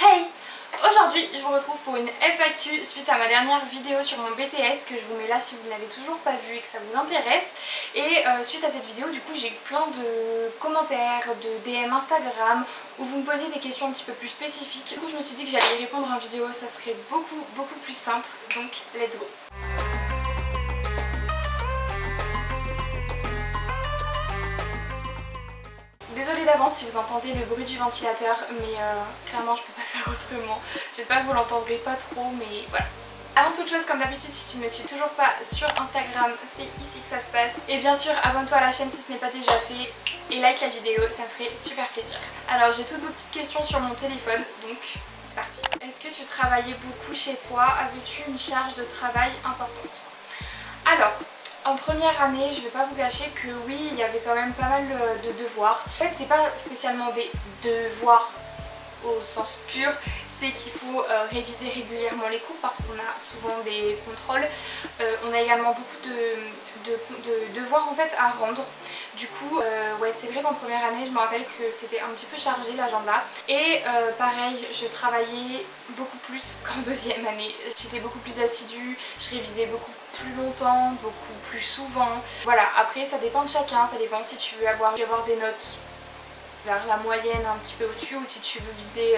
Hey! Aujourd'hui je vous retrouve pour une FAQ suite à ma dernière vidéo sur mon BTS que je vous mets là si vous ne l'avez toujours pas vu et que ça vous intéresse. Et suite à cette vidéo du coup j'ai eu plein de commentaires, de DM Instagram où vous me posiez des questions un petit peu plus spécifiques. Du coup je me suis dit que j'allais y répondre en vidéo, ça serait beaucoup plus simple, donc let's go! Désolée d'avance si vous entendez le bruit du ventilateur, mais clairement je peux pas faire autrement. J'espère que vous l'entendrez pas trop, mais voilà. Avant toute chose, comme d'habitude, si tu ne me suis toujours pas sur Instagram, c'est ici que ça se passe. Et bien sûr, abonne-toi à la chaîne si ce n'est pas déjà fait et like la vidéo, ça me ferait super plaisir. Alors j'ai toutes vos petites questions sur mon téléphone, donc c'est parti. Est-ce que tu travaillais beaucoup chez toi? Avais-tu une charge de travail importante? Alors, en première année, je vais pas vous cacher que oui, il y avait quand même pas mal de devoirs. En fait, c'est pas spécialement des devoirs au sens pur, c'est qu'il faut réviser régulièrement les cours parce qu'on a souvent des contrôles. On a également beaucoup de devoirs en fait à rendre. Du coup, ouais, c'est vrai qu'en première année, je me rappelle que c'était un petit peu chargé l'agenda. Et pareil, je travaillais beaucoup plus qu'en deuxième année. J'étais beaucoup plus assidue, je révisais beaucoup plus longtemps, beaucoup plus souvent. Voilà, après ça dépend de chacun, ça dépend si tu veux avoir des notes vers la moyenne un petit peu au-dessus ou si tu veux viser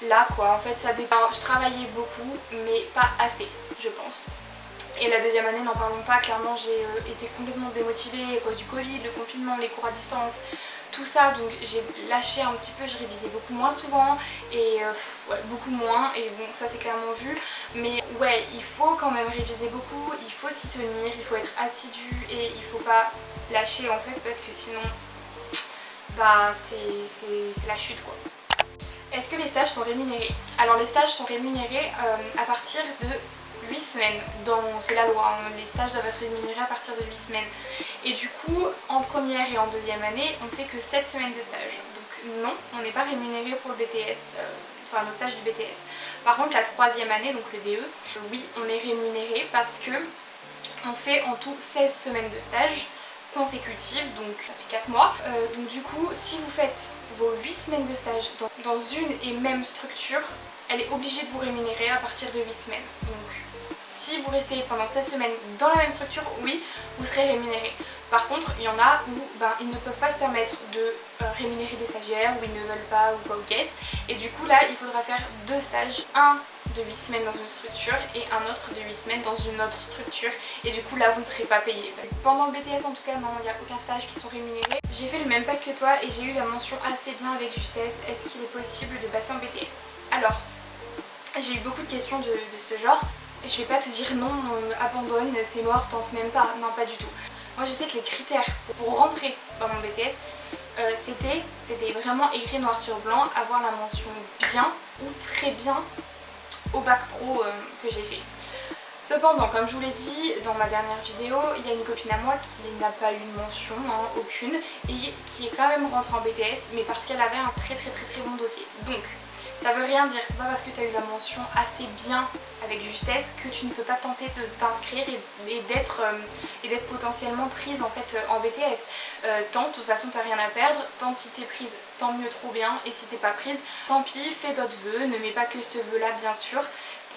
là quoi. En fait ça dépend. Je travaillais beaucoup mais pas assez je pense. Et la deuxième année, n'en parlons pas, clairement j'ai été complètement démotivée à cause du Covid, le confinement, les cours à distance, tout ça, donc j'ai lâché un petit peu, je révisais beaucoup moins souvent et ouais, beaucoup moins, et bon ça c'est clairement vu, mais ouais, il faut quand même réviser beaucoup, il faut s'y tenir, il faut être assidu et il faut pas lâcher en fait parce que sinon bah c'est la chute quoi. Est-ce que les stages sont rémunérés? Alors les stages sont rémunérés à partir de 8 semaines, c'est la loi, hein. Les stages doivent être rémunérés à partir de 8 semaines. Et du coup, en première et en deuxième année, on fait que 7 semaines de stage. Donc non, on n'est pas rémunéré pour le BTS, enfin nos stages du BTS. Par contre, la troisième année, donc le DE, oui, on est rémunéré parce que on fait en tout 16 semaines de stage consécutives, donc ça fait 4 mois. Donc du coup, si vous faites vos 8 semaines de stage dans une et même structure, elle est obligée de vous rémunérer à partir de 8 semaines. Donc si vous restez pendant 16 semaines dans la même structure, oui, vous serez rémunéré. Par contre, il y en a où ils ne peuvent pas se permettre de rémunérer des stagiaires, ou ils ne veulent pas, ou quoi ou qu'est-ce. Et du coup là, il faudra faire 2 stages, un de 8 semaines dans une structure et un autre de 8 semaines dans une autre structure. Et du coup là, vous ne serez pas payé. Pendant le BTS en tout cas, non, il n'y a aucun stage qui sont rémunérés. J'ai fait le même bac que toi et j'ai eu la mention assez bien avec justesse. Est-ce qu'il est possible de passer en BTS? Alors, j'ai eu beaucoup de questions de ce genre. Je vais pas te dire non, abandonne, c'est mort, tente même pas. Non, pas du tout. Moi je sais que les critères pour rentrer dans mon BTS, c'était vraiment écrit noir sur blanc, avoir la mention bien ou très bien au bac pro que j'ai fait. Cependant, comme je vous l'ai dit dans ma dernière vidéo, il y a une copine à moi qui n'a pas eu de mention, hein, aucune, et qui est quand même rentrée en BTS, mais parce qu'elle avait un très bon dossier. Donc, ça veut rien dire, c'est pas parce que tu as eu la mention assez bien avec justesse que tu ne peux pas tenter de t'inscrire et d'être potentiellement prise en fait en BTS. Tente, de toute façon t'as rien à perdre, tente si t'es prise, tant mieux, trop bien, et si t'es pas prise, tant pis, fais d'autres vœux, ne mets pas que ce vœu là bien sûr.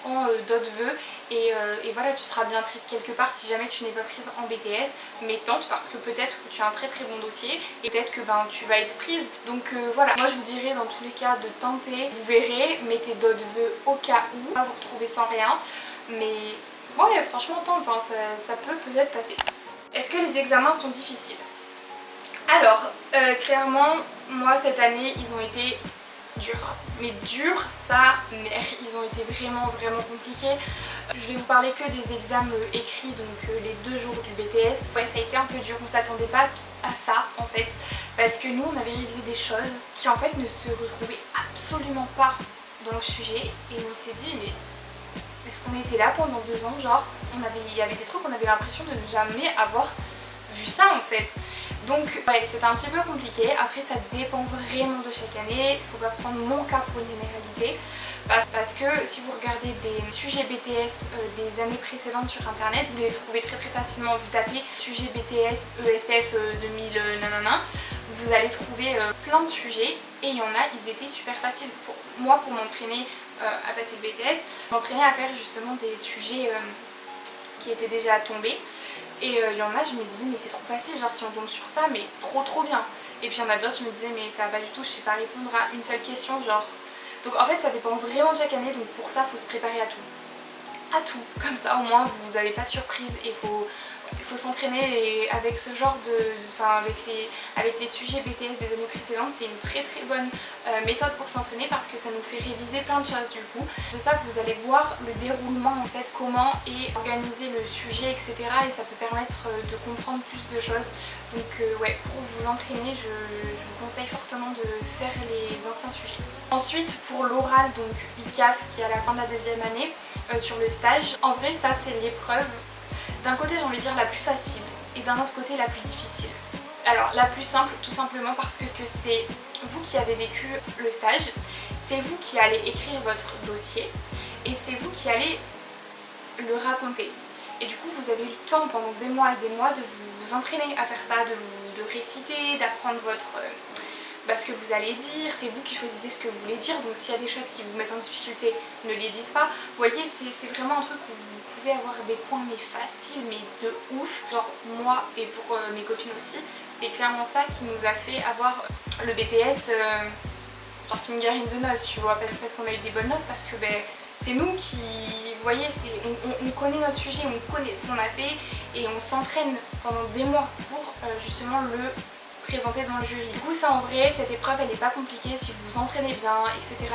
Prends d'autres vœux et voilà, tu seras bien prise quelque part si jamais tu n'es pas prise en BTS, mais tente parce que peut-être que tu as un très bon dossier et peut-être que tu vas être prise. Donc voilà, moi je vous dirais dans tous les cas de tenter, vous verrez, mettez d'autres vœux au cas où, pas vous retrouver sans rien, mais ouais franchement tente, hein, ça peut peut-être passer. Est-ce que les examens sont difficiles? Alors clairement moi cette année ils ont été durs, mais durs sa mère, ils ont été vraiment compliqués. Je vais vous parler que des examens écrits, donc les 2 jours du BTS. Ouais, ça a été un peu dur, on s'attendait pas à ça en fait, parce que nous on avait révisé des choses qui en fait ne se retrouvaient absolument pas dans le sujet et on s'est dit mais est-ce qu'on était là pendant 2 ans, genre il y avait des trucs, on avait l'impression de ne jamais avoir vu ça en fait. Donc ouais, c'était un petit peu compliqué. Après ça dépend vraiment de chaque année, il faut pas prendre mon cas pour une généralité, parce que si vous regardez des sujets BTS des années précédentes sur internet, vous les trouvez très facilement. Vous tapez sujet BTS ESF 2000 nanana, vous allez trouver plein de sujets et il y en a, ils étaient super faciles. Pour moi, pour m'entraîner à passer le BTS, m'entraîner à faire justement des sujets qui étaient déjà tombés. Et il y en a, je me disais mais c'est trop facile, genre si on tombe sur ça, mais trop bien. Et puis il y en a d'autres, je me disais mais ça va pas du tout, je sais pas répondre à une seule question, genre. Donc en fait ça dépend vraiment de chaque année, donc pour ça faut se préparer à tout. À tout, comme ça au moins vous n'avez pas de surprise et il faut s'entraîner avec ce genre de... Enfin avec les sujets BTS des années précédentes, c'est une très bonne méthode pour s'entraîner parce que ça nous fait réviser plein de choses du coup. De ça vous allez voir le déroulement en fait, comment est organisé le sujet etc. et ça peut permettre de comprendre plus de choses. Donc ouais, pour vous entraîner je vous conseille fortement de faire les anciens sujets. Ensuite pour l'oral, donc ICAF qui est à la fin de la deuxième année, sur le stage, en vrai ça c'est l'épreuve. D'un côté j'ai envie de dire la plus facile et d'un autre côté la plus difficile. Alors la plus simple tout simplement parce que c'est vous qui avez vécu le stage, c'est vous qui allez écrire votre dossier et c'est vous qui allez le raconter. Et du coup vous avez eu le temps pendant des mois et des mois de vous entraîner à faire ça, de réciter, d'apprendre ce que vous allez dire, c'est vous qui choisissez ce que vous voulez dire, donc s'il y a des choses qui vous mettent en difficulté, ne les dites pas. Vous voyez, c'est vraiment un truc où vous pouvez avoir des points mais faciles, mais de ouf. Genre moi et pour mes copines aussi, c'est clairement ça qui nous a fait avoir le BTS genre finger in the nose, tu vois, parce qu'on a eu des bonnes notes, parce que c'est nous qui, vous voyez, on connaît notre sujet, on connaît ce qu'on a fait et on s'entraîne pendant des mois pour justement le présenter devant le jury. Du coup ça en vrai, cette épreuve elle n'est pas compliquée si vous vous entraînez bien, etc.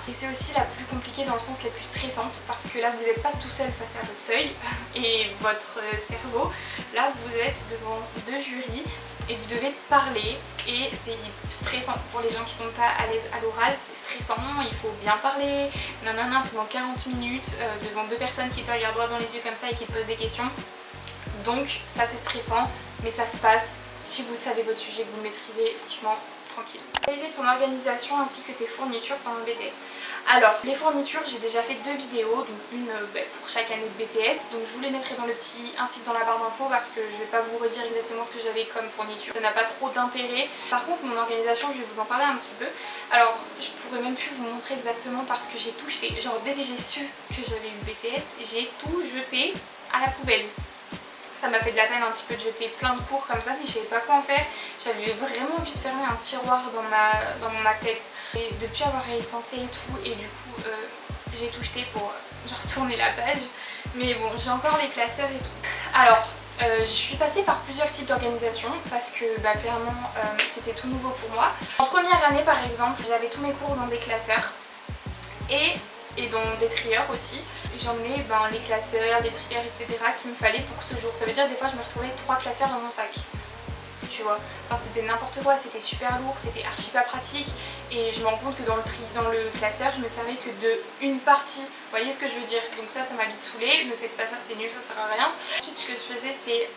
Et c'est aussi la plus compliquée dans le sens la plus stressante parce que là vous n'êtes pas tout seul face à votre feuille et votre cerveau. Là vous êtes devant deux jurys et vous devez parler et c'est stressant pour les gens qui sont pas à l'aise à l'oral, c'est stressant, il faut bien parler, nanana, pendant 40 minutes devant deux personnes qui te regardent droit dans les yeux comme ça et qui te posent des questions. Donc ça c'est stressant mais ça se passe. Si vous savez votre sujet, que vous le maîtrisez, franchement, tranquille. Réaliser ton organisation ainsi que tes fournitures pendant le BTS. Alors, les fournitures, j'ai déjà fait 2 vidéos, donc une pour chaque année de BTS. Donc je vous les mettrai dans le petit ainsi que dans la barre d'infos parce que je vais pas vous redire exactement ce que j'avais comme fourniture. Ça n'a pas trop d'intérêt. Par contre, mon organisation, je vais vous en parler un petit peu. Alors, je pourrais même plus vous montrer exactement parce que j'ai tout jeté. Genre, dès que j'ai su que j'avais eu le BTS, j'ai tout jeté à la poubelle. Ça m'a fait de la peine un petit peu de jeter plein de cours comme ça, mais je savais pas quoi en faire. J'avais vraiment envie de fermer un tiroir dans ma tête. Et depuis avoir y pensé et tout, et du coup j'ai tout jeté pour retourner la page. Mais bon, j'ai encore les classeurs et tout. Alors, je suis passée par plusieurs types d'organisation parce que clairement c'était tout nouveau pour moi. En première année par exemple, j'avais tous mes cours dans des classeurs. Et dans des trieurs aussi. J'en ai les classeurs, les trieurs, etc. qu'il me fallait pour ce jour. Ça veut dire des fois je me retrouvais avec 3 classeurs dans mon sac. Tu vois, enfin c'était n'importe quoi, c'était super lourd, c'était archi pas pratique. Et je me rends compte que dans le classeur, je me servais que de une partie. Vous voyez ce que je veux dire? Donc ça m'a vite saoulée. Ne faites pas ça, c'est nul, ça sert à rien. Ensuite ce que je faisais c'est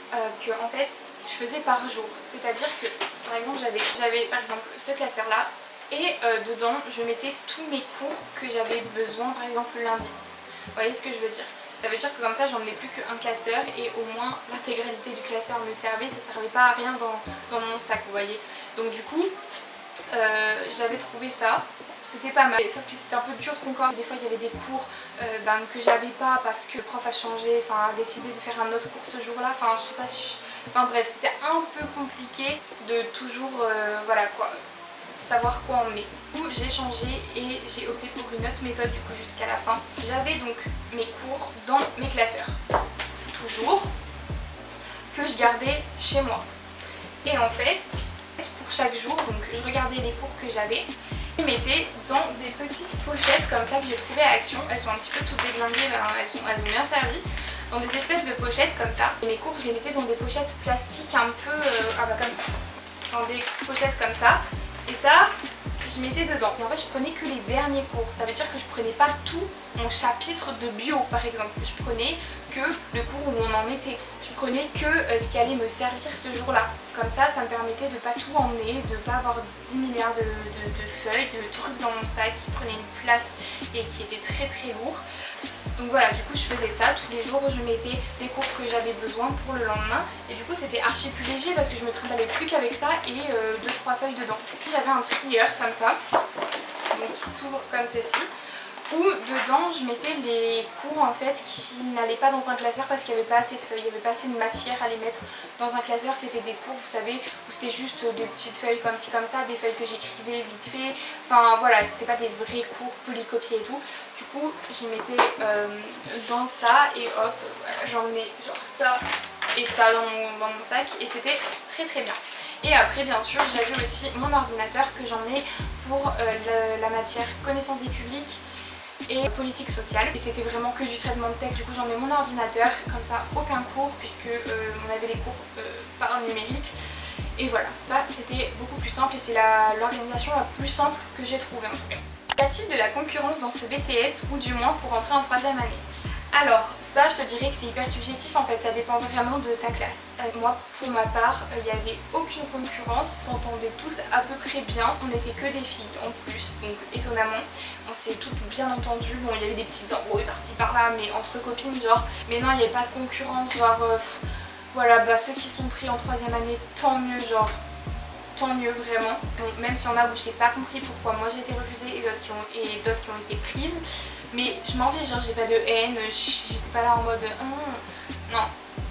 que en fait je faisais par jour. C'est-à-dire que par exemple j'avais par exemple ce classeur là. Et dedans, je mettais tous mes cours que j'avais besoin, par exemple le lundi. Vous voyez ce que je veux dire? Ça veut dire que comme ça, j'en ai plus qu'un classeur et au moins l'intégralité du classeur me servait. Ça servait pas à rien dans mon sac, vous voyez. Donc du coup, j'avais trouvé ça. C'était pas mal, sauf que c'était un peu dur de concordre. Des fois il y avait des cours que j'avais pas parce que le prof a changé, a décidé de faire un autre cours ce jour-là. Enfin je sais pas si... Enfin bref, c'était un peu compliqué de toujours, voilà quoi, savoir quoi emmener. Du coup j'ai changé et j'ai opté pour une autre méthode du coup jusqu'à la fin. J'avais donc mes cours dans mes classeurs, toujours, que je gardais chez moi. Et en fait, pour chaque jour, donc je regardais les cours que j'avais, je les mettais dans des petites pochettes comme ça que j'ai trouvées à Action. Elles sont un petit peu toutes déglinguées, elles ont bien servi. Dans des espèces de pochettes comme ça. Et mes cours je les mettais dans des pochettes plastiques un peu, comme ça. Dans des pochettes comme ça. Et ça, je mettais dedans. Et en fait, je prenais que les derniers cours. Ça veut dire que je prenais pas tout mon chapitre de bio, par exemple. Je prenais que le cours où on en était. Je prenais que ce qui allait me servir ce jour-là. Comme ça, ça me permettait de pas tout emmener, de pas avoir 10 milliards de feuilles, de trucs dans mon sac qui prenaient une place et qui étaient très lourds. Donc voilà, du coup je faisais ça, tous les jours je mettais les cours que j'avais besoin pour le lendemain. Et du coup c'était archi plus léger parce que je me trimballais plus qu'avec ça et 2-3 feuilles dedans. J'avais un trieur comme ça, donc qui s'ouvre comme ceci, où dedans je mettais les cours en fait qui n'allaient pas dans un classeur parce qu'il n'y avait pas assez de feuilles, il n'y avait pas assez de matière à les mettre dans un classeur. C'était des cours, vous savez, où c'était juste des petites feuilles comme ci comme ça, des feuilles que j'écrivais vite fait, enfin voilà, c'était pas des vrais cours polycopiés et tout. Du coup j'y mettais dans ça et hop, voilà, j'emmenais genre ça et ça dans mon sac et c'était très très bien. Et après bien sûr j'avais aussi mon ordinateur que j'emmenais pour la matière connaissance des publics et politique sociale, et c'était vraiment que du traitement de texte. Du coup j'emmenais mon ordinateur, comme ça aucun cours puisque on avait les cours par numérique. Et voilà, ça c'était beaucoup plus simple et c'est l'organisation la plus simple que j'ai trouvée en tout cas. Y a-t-il de la concurrence dans ce BTS ou du moins pour entrer en troisième année? Alors ça je te dirais que c'est hyper subjectif en fait, ça dépend vraiment de ta classe. Moi pour ma part il n'y avait aucune concurrence, on s'entendait tous à peu près bien, on n'était que des filles en plus, donc étonnamment on s'est toutes bien entendues. Bon il y avait des petites embrouilles par-ci par-là mais entre copines genre, mais non il n'y avait pas de concurrence genre voilà, bah ceux qui sont pris en troisième année tant mieux genre. Tant mieux vraiment, bon, même s'il y en a où j'ai pas compris pourquoi moi j'ai été refusée et d'autres qui ont été prises, mais je m'en fiche, genre j'ai pas de haine, j'étais pas là en mode non,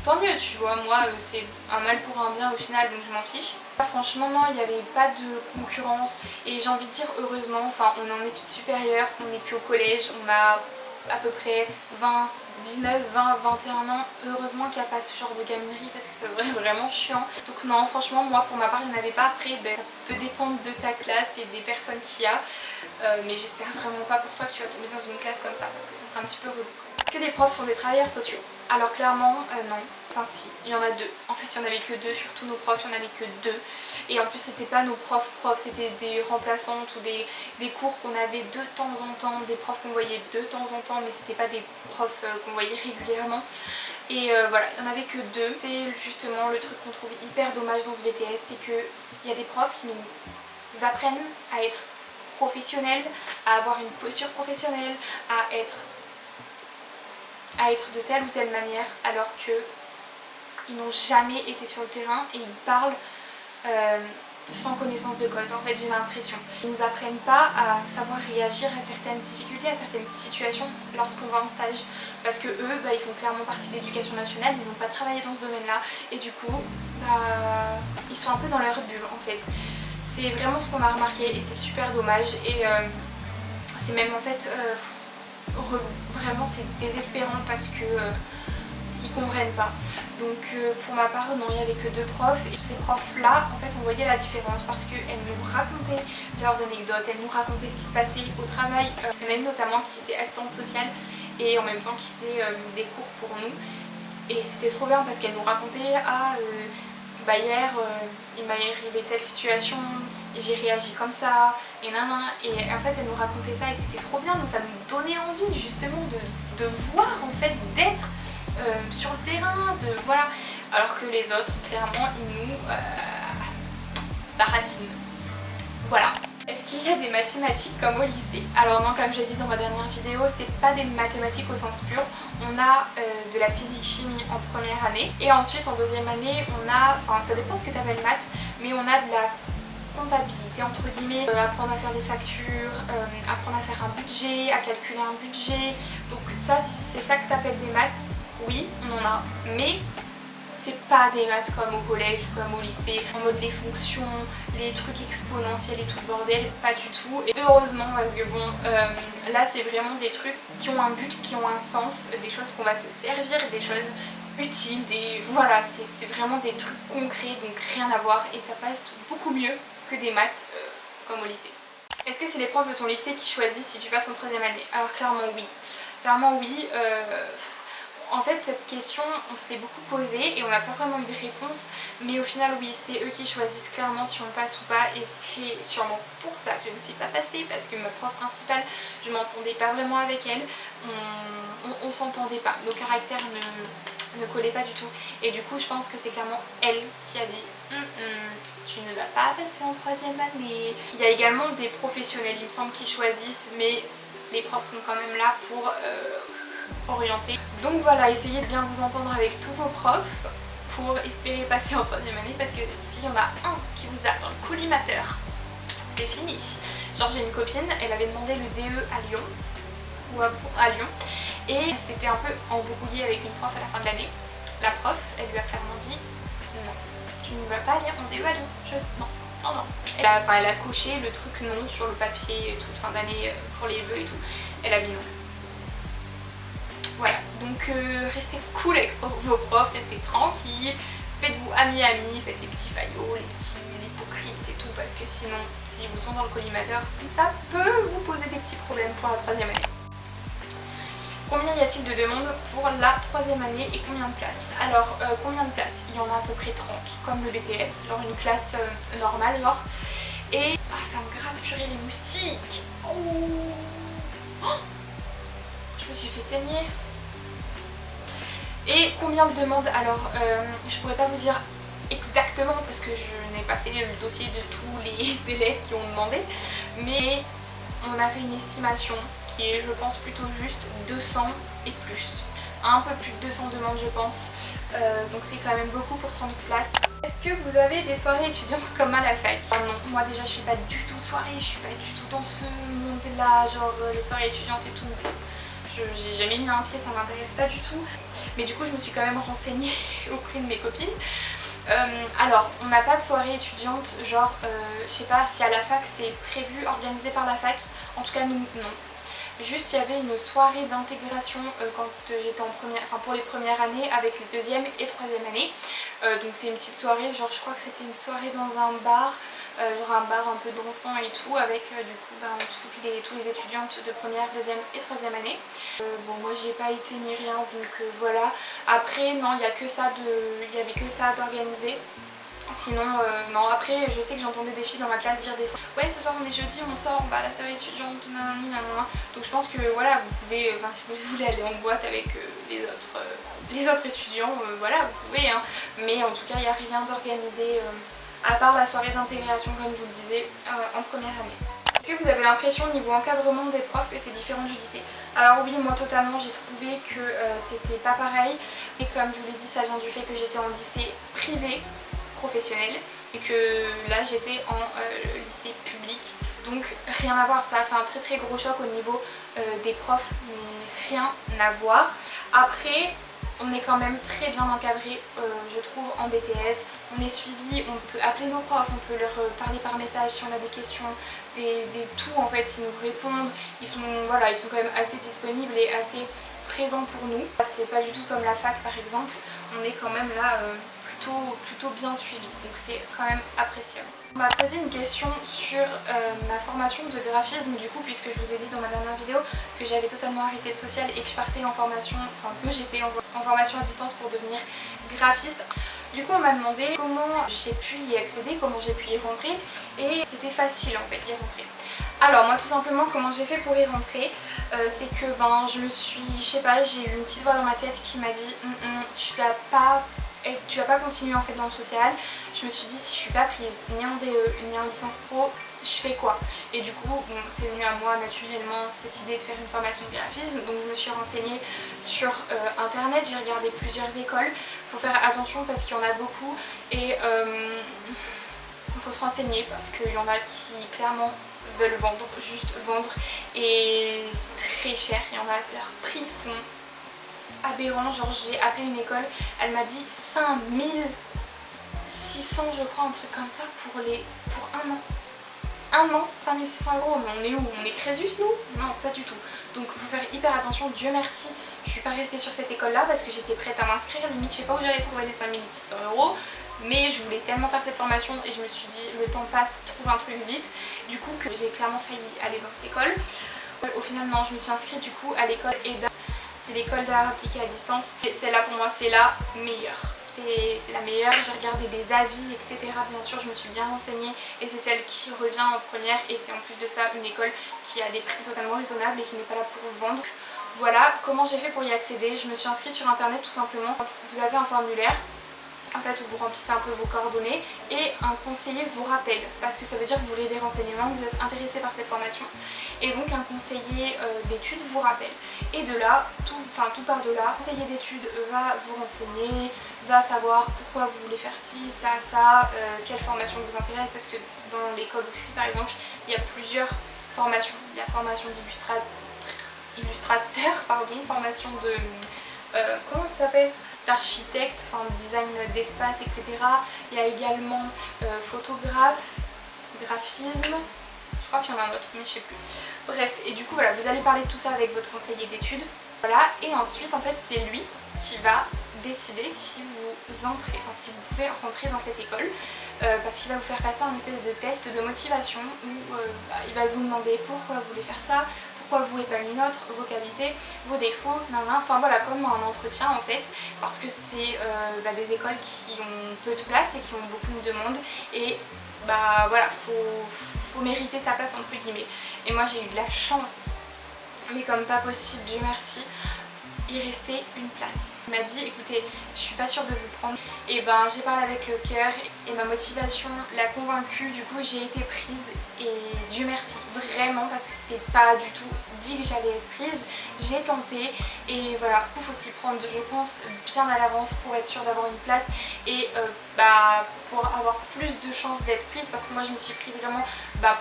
tant mieux tu vois, moi c'est un mal pour un bien au final donc je m'en fiche. Franchement non, il n'y avait pas de concurrence et j'ai envie de dire heureusement, enfin on est en études supérieures, on n'est plus au collège, on a à peu près 19, 20, 21 ans, heureusement qu'il n'y a pas ce genre de gaminerie parce que ça serait vraiment chiant. Donc non, franchement moi pour ma part il n'y en avait pas. Après ça peut dépendre de ta classe et des personnes qu'il y a, mais j'espère vraiment pas pour toi que tu vas tomber dans une classe comme ça parce que ça sera un petit peu relou. Que les profs sont des travailleurs sociaux? Alors clairement non, enfin si, il y en a deux. En fait il n'y en avait que deux, surtout nos profs, il n'y en avait que deux. Et en plus c'était pas nos profs, c'était des remplaçantes ou des cours qu'on avait de temps en temps, des profs qu'on voyait de temps en temps, mais c'était pas des profs qu'on voyait régulièrement. Et voilà, il n'y en avait que deux. C'est justement le truc qu'on trouve hyper dommage dans ce BTS, c'est qu'il y a des profs qui nous apprennent à être professionnels, à avoir une posture professionnelle, à être de telle ou telle manière, alors que ils n'ont jamais été sur le terrain et ils parlent sans connaissance de cause. En fait j'ai l'impression qu'ils nous apprennent pas à savoir réagir à certaines difficultés, à certaines situations lorsqu'on va en stage, parce que eux ils font clairement partie de l'éducation nationale, ils n'ont pas travaillé dans ce domaine là et du coup ils sont un peu dans leur bulle en fait. C'est vraiment ce qu'on a remarqué et c'est super dommage et c'est même en fait vraiment c'est désespérant parce que ils comprennent pas. Donc pour ma part non, il n'y avait que deux profs et ces profs là en fait on voyait la différence parce qu'elles nous racontaient leurs anecdotes, elles nous racontaient ce qui se passait au travail. Il y en a une notamment qui était assistante sociale et en même temps qui faisait des cours pour nous et c'était trop bien parce qu'elle nous racontait hier il m'est arrivé telle situation et j'ai réagi comme ça et nanana, et en fait elle nous racontait ça et c'était trop bien, donc ça nous donnait envie justement de voir en fait, d'être sur le terrain, voilà, alors que les autres clairement ils nous baratinent. Voilà. Est-ce qu'il y a des mathématiques comme au lycée? Alors non, comme j'ai dit dans ma dernière vidéo, c'est pas des mathématiques au sens pur. On a de la physique-chimie en première année et ensuite en deuxième année on a, enfin ça dépend ce que tu appelles maths, mais on a de la comptabilité entre guillemets, apprendre à faire des factures, apprendre à faire un budget, à calculer un budget. Donc ça, c'est ça que tu appelles des maths, oui on en a, mais c'est pas des maths comme au collège ou comme au lycée, en mode les fonctions, les trucs exponentiels et tout le bordel, pas du tout. Et heureusement parce que bon, là c'est vraiment des trucs qui ont un but, qui ont un sens, des choses qu'on va se servir, des choses utiles, voilà, c'est vraiment des trucs concrets, donc rien à voir et ça passe beaucoup mieux que des maths comme au lycée. Est-ce que c'est les profs de ton lycée qui choisissent si tu passes en troisième année? Alors clairement oui. Clairement oui. En fait cette question on se l'est beaucoup posée et on n'a pas vraiment eu de réponse, mais au final oui, c'est eux qui choisissent clairement si on passe ou pas et c'est sûrement pour ça que je ne suis pas passée parce que ma prof principale, je m'entendais pas vraiment avec elle, on s'entendait pas, nos caractères ne collaient pas du tout et du coup je pense que c'est clairement elle qui a dit tu ne vas pas passer en troisième année. Il y a également des professionnels il me semble qui choisissent, mais les profs sont quand même là pour orienté. Donc voilà, essayez de bien vous entendre avec tous vos profs pour espérer passer en 3e année, parce que s'il y en a un qui vous a dans le collimateur, c'est fini. Genre j'ai une copine, elle avait demandé le DE à Lyon, ou à Lyon, et c'était un peu embrouillé avec une prof à la fin de l'année. La prof, elle lui a clairement dit non, tu ne vas pas aller en DE à Lyon, non. Non, non. Elle a coché le truc non sur le papier toute fin d'année pour les vœux et tout. Elle a mis non. Voilà, donc restez cool avec vos profs, restez tranquilles, faites-vous amis-amis, faites les petits faillots, les petits hypocrites et tout, parce que sinon, s'ils vous sont dans le collimateur, ça peut vous poser des petits problèmes pour la 3e année. Combien y a-t-il de demandes pour la 3e année et combien de places? Alors, combien de places? Il y en a à peu près 30, comme le BTS, genre une classe normale, genre. Et... ah, ça me gratte, purée, les moustiques. Oh, oh, je me suis fait saigner. Et combien de demandes? Alors, je pourrais pas vous dire exactement, parce que je n'ai pas fait le dossier de tous les élèves qui ont demandé, mais on a fait une estimation qui est, je pense, plutôt juste 200 et plus. Un peu plus de 200 demandes, je pense. Donc c'est quand même beaucoup pour 30 places. Est-ce que vous avez des soirées étudiantes comme à la fac? Non, moi déjà je suis pas du tout soirée, je suis pas du tout dans ce monde-là, genre les soirées étudiantes et tout. J'ai jamais mis un pied, ça m'intéresse pas du tout. Mais du coup je me suis quand même renseignée auprès de mes copines. Alors, on n'a pas de soirée étudiante, genre, je sais pas si à la fac c'est prévu, organisé par la fac. En tout cas, nous, non. Juste, il y avait une soirée d'intégration quand j'étais en première, enfin pour les premières années avec les 2e et 3e années. Donc c'est une petite soirée, genre je crois que c'était une soirée dans un bar, genre un bar un peu dansant et tout, avec du coup tous les étudiantes de première, 2e et 3e année. Bon, moi j'y ai pas été ni rien, donc voilà. Après, non, il y avait que ça d'organiser. Sinon, non, après je sais que j'entendais des filles dans ma classe dire des fois ouais, ce soir on est jeudi, on sort, on va à la soirée étudiante, nanana. Donc je pense que voilà, vous pouvez, si vous voulez aller en boîte avec les autres étudiants, voilà, vous pouvez, hein. Mais en tout cas, il n'y a rien d'organisé à part la soirée d'intégration, comme je vous le disais, en première année. Est-ce que vous avez l'impression au niveau encadrement des profs que c'est différent du lycée? Alors oui, moi totalement, j'ai trouvé que c'était pas pareil. Et comme je vous l'ai dit, ça vient du fait que j'étais en lycée privé professionnel et que là j'étais en lycée public, donc rien à voir. Ça a fait un très gros choc au niveau des profs, mais rien à voir. Après, on est quand même très bien encadré, je trouve, en BTS. On est suivi, on peut appeler nos profs, on peut leur parler par message si on a des questions, des tout en fait, ils nous répondent, ils sont quand même assez disponibles et assez présents pour nous. C'est pas du tout comme la fac par exemple, on est quand même là plutôt bien suivi, donc c'est quand même appréciable. On m'a posé une question sur ma formation de graphisme, du coup, puisque je vous ai dit dans ma dernière vidéo que j'avais totalement arrêté le social et que je partais en formation, enfin que j'étais en formation à distance pour devenir graphiste. Du coup on m'a demandé comment j'ai pu y accéder, comment j'ai pu y rentrer, et c'était facile en fait d'y rentrer. Alors moi tout simplement comment j'ai fait pour y rentrer, c'est que je sais pas, j'ai eu une petite voix dans ma tête qui m'a dit tu vas pas continuer en fait dans le social. Je me suis dit, si je suis pas prise ni en DE ni en licence pro, je fais quoi? Et du coup bon, c'est venu à moi naturellement cette idée de faire une formation de graphisme. Donc je me suis renseignée sur internet, j'ai regardé plusieurs écoles. Faut faire attention parce qu'il y en a beaucoup et il faut se renseigner parce qu'il y en a qui clairement veulent vendre, juste vendre, et c'est très cher. Il y en a, leurs prix sont aberrants. Genre j'ai appelé une école, elle m'a dit 5600 je crois, un truc comme ça pour un an. Un an, 5600 €, mais on est où? On est Crésus nous? Non, pas du tout. Donc il faut faire hyper attention. Dieu merci, je suis pas restée sur cette école là parce que j'étais prête à m'inscrire, limite je sais pas où j'allais trouver les 5600 €, mais je voulais tellement faire cette formation et je me suis dit le temps passe, trouve un truc vite. Du coup que j'ai clairement failli aller dans cette école. Au final non, je me suis inscrite du coup à l'école EDA. C'est l'école d'art appliqué à distance. Et celle-là pour moi c'est la meilleure. C'est la meilleure, j'ai regardé des avis, etc. Bien sûr, je me suis bien renseignée et c'est celle qui revient en première, et c'est en plus de ça une école qui a des prix totalement raisonnables et qui n'est pas là pour vendre. Voilà comment j'ai fait pour y accéder. Je me suis inscrite sur internet tout simplement. Vous avez un formulaire en fait où vous remplissez un peu vos coordonnées et un conseiller vous rappelle parce que ça veut dire que vous voulez des renseignements, que vous êtes intéressé par cette formation et donc un conseiller d'études vous rappelle. Et de là, tout part de là, le conseiller d'études va vous renseigner, va savoir pourquoi vous voulez faire ci, ça, quelle formation vous intéresse parce que dans l'école où je suis par exemple, il y a plusieurs formations. Il y a formation d'illustrateur, formation de... comment ça s'appelle, d'architecte, enfin design d'espace, etc. Il y a également photographe, graphisme, je crois qu'il y en a un autre mais je sais plus. Bref, et du coup voilà, vous allez parler de tout ça avec votre conseiller d'études. Voilà, et ensuite en fait c'est lui qui va décider si vous entrez, enfin si vous pouvez rentrer dans cette école parce qu'il va vous faire passer un espèce de test de motivation où il va vous demander pourquoi vous voulez faire ça, pourquoi vous et pas une autre, vos qualités, vos défauts, enfin voilà, comme un entretien en fait, parce que c'est des écoles qui ont peu de place et qui ont beaucoup de demandes et voilà, faut mériter sa place entre guillemets. Et moi j'ai eu de la chance, mais comme pas possible, Dieu merci, il restait une place. Il m'a dit écoutez, je suis pas sûre de vous prendre. Et j'ai parlé avec le cœur et ma motivation l'a convaincue, du coup j'ai été prise et Dieu merci, vraiment, parce que c'était pas du tout dit que j'allais être prise. J'ai tenté et voilà, il faut s'y prendre je pense bien à l'avance pour être sûre d'avoir une place et pour avoir plus de chances d'être prise parce que moi je me suis prise vraiment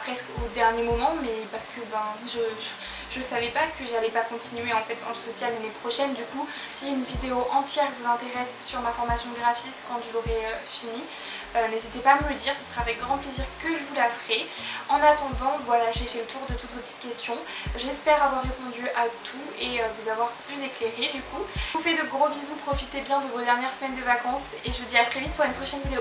presque au dernier moment, mais parce que je savais pas que j'allais pas continuer en fait en social l'année prochaine. Du coup si une vidéo entière vous intéresse sur ma formation de graphiste quand je l'aurai finie, n'hésitez pas à me le dire, ce sera avec grand plaisir que je vous la ferai. En attendant, voilà, j'ai fait le tour de toutes vos petites questions. J'espère avoir répondu à tout et vous avoir plus éclairé du coup. Je vous fais de gros bisous, profitez bien de vos dernières semaines de vacances et je vous dis à très vite pour une prochaine vidéo.